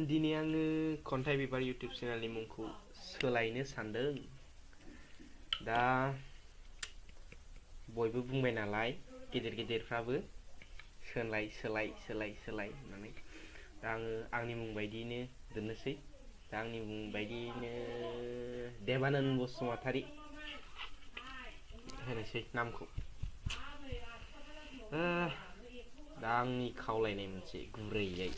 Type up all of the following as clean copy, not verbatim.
दिनै आङो खन्थाइ बिबार इउटुब चेनेलनि मुंखौ सोलायनो सानदों। दा बयबो बुंबाय नालाय गिदिरफ्राबो सोलाय होननानै दा आङो आंनि मुं बायदियैनो दोननोसै। दा आंनि मुं बायदियैनो देबानन्द बसुमतारी होनोसै नामखौ। दा आंनि खावलायनाय मोनसे गुरैयै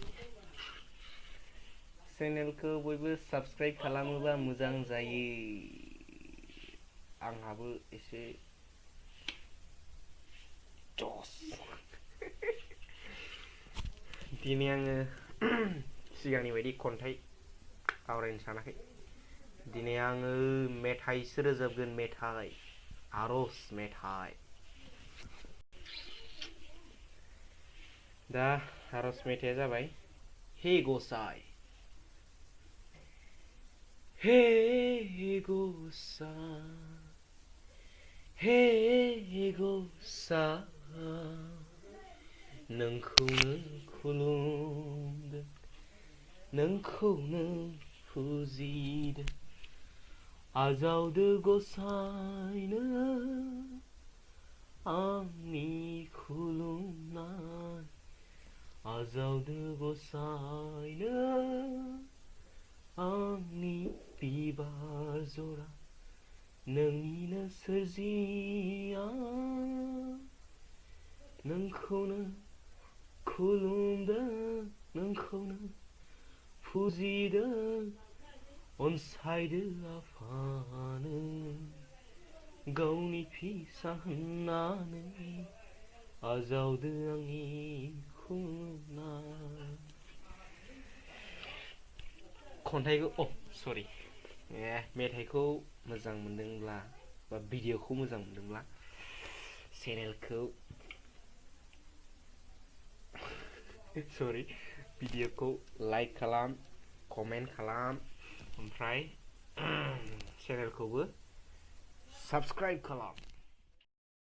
चेनेलखौ बयबो साबस्क्राइब खालामोबा मोजां जायो। आंहाबो एसे जस दिनै आङो सिगांनि बायदि खन्थाइ आवरायनो सानाखै। दिनै आङो मेथाइसो रोजाबगोन, मेथाइ, आरज मेथाइ। दा आरज मेथाइया जाबाय, हे गसाइ, हे गसाइ, हे गसाइ, नोंखौनो खुलुमदों, नोंखौनो फुजिदों, आजावदो गसाइनो आंनि खुलुमनाय, आजावदो गसाइनो आंनि बिबार जरा, नोंनिनो सोरजिया, नोंखौनो खुलुमदों, नोंखौनो फुजिदों, अनसायदो आफानो गावनि फिसा होननानै, आजावदो आंनि खुलुमनाय। खन्थाइखौ मेथाइखौ मोजां मोनदोंब्ला बा भिडिअखौ मोजां मोनदोंब्ला चेनेलखौ भिडिअखौ लाइक खालाम, कमेन्ट खालाम, ओमफ्राय चेनेलखौबो साबस्क्राइब खालाम।